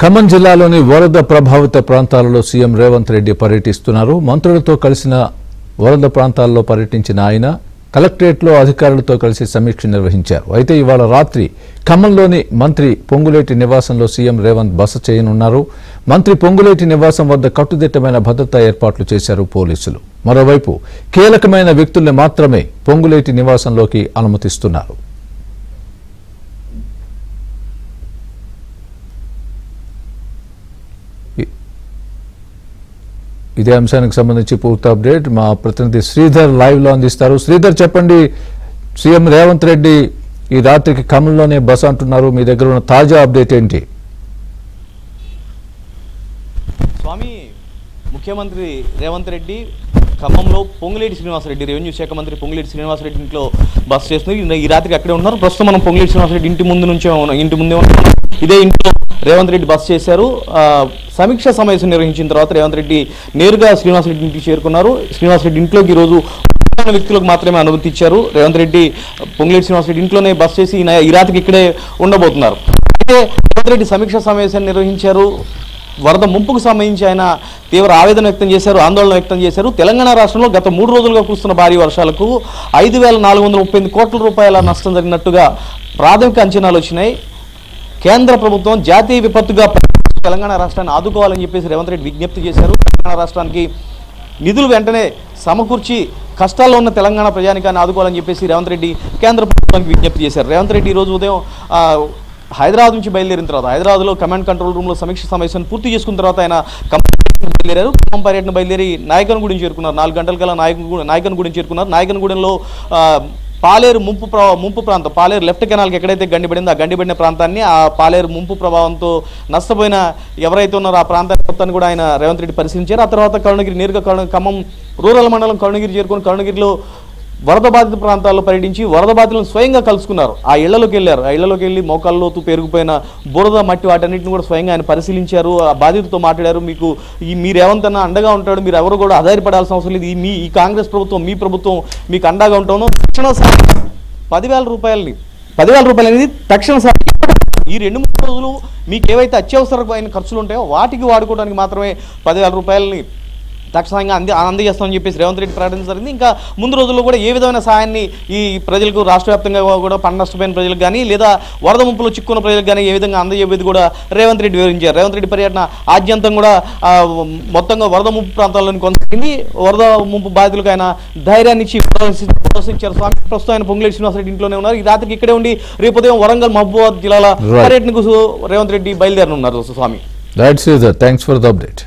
ఖమ్మం జిల్లాలోని వరద ప్రభావిత ప్రాంతాలలో సీఎం రేవంత్ రెడ్డి పర్యటిస్తున్నారు. మంత్రులతో కలిసిన వరద ప్రాంతాల్లో పర్యటించిన ఆయన కలెక్టరేట్లో అధికారులతో కలిసి సమీక్ష నిర్వహించారు. అయితే ఇవాళ రాత్రి ఖమ్మంలోని మంత్రి పొంగులేటి నివాసంలో సీఎం రేవంత్ బస చేయనున్నారు. మంత్రి పొంగులేటి నివాసం వద్ద కట్టుదిట్టమైన భద్రతా ఏర్పాట్లు చేశారు పోలీసులు. మరోవైపు కీలకమైన వ్యక్తుల్ని మాత్రమే పొంగులేటి నివాసంలోకి అనుమతిస్తున్నారు. ఇదే అంశానికి సంబంధించి పూర్తి అప్డేట్ మా ప్రతినిధి శ్రీధర్ లైవ్ లో అందిస్తారు. శ్రీధర్, చెప్పండి, సీఎం రేవంత్ రెడ్డి ఈ రాత్రికి ఖమ్మంలోనే బస అంటున్నారు. మీ దగ్గర ఉన్న తాజా అప్డేట్ ఏంటి? స్వామి, ముఖ్యమంత్రి రేవంత్ రెడ్డి ఖమ్మంలో పొంగులేటి శ్రీనివాసరెడ్డి, రెవెన్యూ శాఖ మంత్రి పొంగులేటి శ్రీనివాసరెడ్డి ఇంట్లో బస చేస్తున్నారు. ఈ రాత్రికి అక్కడే ఉన్నారు. ప్రస్తుతం మనం పొంగులేటి శ్రీనివాసరెడ్డి ఇంటి ముందే ఉన్నాం. ఇదే ఇంట్లో రేవంత్ రెడ్డి బస చేశారు. సమీక్ష సమావేశం నిర్వహించిన తర్వాత రేవంత్ రెడ్డి నేరుగా శ్రీనివాసరెడ్డి ఇంటికి చేరుకున్నారు. శ్రీనివాసరెడ్డి ఇంట్లోకి ఈరోజు వ్యక్తులకు మాత్రమే అనుమతి ఇచ్చారు. రేవంత్ రెడ్డి పొంగులేటి శ్రీనివాసరెడ్డి ఇంట్లోనే బస చేసి ఈ రాత్రికి ఇక్కడే ఉండబోతున్నారు. అయితే రేవంత్ రెడ్డి సమీక్ష సమావేశాన్ని నిర్వహించారు. వరద ముంపుకు సంబంధించి ఆయన తీవ్ర ఆవేదన వ్యక్తం చేశారు, ఆందోళన వ్యక్తం చేశారు. తెలంగాణ రాష్ట్రంలో గత 3 రోజులుగా కురుస్తున్న భారీ వర్షాలకు 5,438 కోట్ల రూపాయల నష్టం జరిగినట్టుగా ప్రాథమిక అంచనాలు వచ్చినాయి. కేంద్ర ప్రభుత్వం జాతీయ విపత్తుగా తెలంగాణ రాష్ట్రాన్ని ఆదుకోవాలని చెప్పేసి రేవంత్ రెడ్డి విజ్ఞప్తి చేశారు. తెలంగాణ రాష్ట్రానికి నిధులు వెంటనే సమకూర్చి కష్టాల్లో ఉన్న తెలంగాణ ప్రజానికాన్ని ఆదుకోవాలని చెప్పేసి రేవంత్ రెడ్డి కేంద్ర ప్రభుత్వానికి విజ్ఞప్తి చేశారు. రేవంత్ రెడ్డి ఈరోజు ఉదయం హైదరాబాద్ నుంచి బయలుదేరిన తర్వాత హైదరాబాద్లో కమాండ్ కంట్రోల్ రూమ్లో సమీక్ష సమావేశాన్ని పూర్తి చేసుకున్న తర్వాత ఆయన బయలుదేరారు. ఖమ్మం పర్యటన బయలుదేరి నాయకన్గూడెం చేరుకున్నారు. 4 గంటల కల్లా నాయకన్గూడెం చేరుకున్నారు. నాయకన్గూడెంలో పాలేరు ముంపు ప్రాంతం, పాలేరు లెఫ్ట్ కెనాల్కి ఎక్కడైతే గండిపడిందో ఆ గండిపడిన ప్రాంతాన్ని, ఆ పాలేరు ముంపు ప్రభావంతో నష్టపోయిన ఎవరైతే ఉన్నారో ఆ ప్రాంతాన్ని మొత్తాన్ని కూడా ఆయన రేవంత్ రెడ్డి పరిశీలించారు. ఆ తర్వాత నేరుగా ఖమ్మం రూరల్ మండలం కరుణగిరి చేరుకొని కరుణగిరిలో వరద బాధిత ప్రాంతాల్లో పర్యటించి వరద బాధితులను స్వయంగా కలుసుకున్నారు. ఆ ఇళ్లలోకి వెళ్ళారు. ఆ ఇళ్లలోకి వెళ్ళి మోకాళ్ళలోతు పెరిగిపోయిన బురద మట్టి వాటన్నింటిని కూడా స్వయంగా ఆయన పరిశీలించారు. ఆ బాధితులతో మాట్లాడారు. మీరు ఏమంతన్నా అండగా ఉంటాడు, మీరు ఎవరు కూడా ఆధారపడాల్సిన అవసరం లేదు, ఈ కాంగ్రెస్ ప్రభుత్వం, మీ ప్రభుత్వం మీకు అండగా ఉంటాను. తక్షణ సాయం 10,000 రూపాయలు అనేది తక్షణ సాయం. ఈ 2-3 రోజులు మీకు ఏవైతే అత్యవసరమైన ఖర్చులు ఉంటాయో వాటికి వాడుకోవడానికి మాత్రమే 10,000 రూపాయలని తక్షణంగా అందజేస్తామని చెప్పేసి రేవంత్ రెడ్డి ప్రకటించడం జరిగింది. ఇంకా ముందు రోజుల్లో కూడా ఏ విధమైన సహాయాన్ని ఈ ప్రజలకు, రాష్ట్ర వ్యాప్తంగా కూడా పంట నష్టపోయిన ప్రజలకు కానీ లేదా వరద ముంపులో చిక్కున్న ప్రజలకు కానీ ఏ విధంగా అందజేసేది కూడా రేవంత్ రెడ్డి వివరించారు. రేవంత్ రెడ్డి పర్యటన ఆద్యంతం కూడా మొత్తంగా వరద ముంపు ప్రాంతాల్లోని కొనసాగింది. వరద ముంపు బాధితులకు ఆయన ధైర్యాన్ని ఇచ్చి ప్రోత్సహించారు. స్వామి, ప్రస్తుతం ఆయన పొంగులేటి శ్రీనివాసరెడ్డి ఇంట్లోనే ఉన్నారు. ఈ రాత్రికి ఇక్కడే ఉండి రేపు ఉదయం వరంగల్, మహబూబాబాద్ జిల్లాల పర్యటనకు రేవంత్ రెడ్డి బయలుదేరనున్నారు. స్వామి, థ్యాంక్స్ ఫర్ ద అప్డేట్.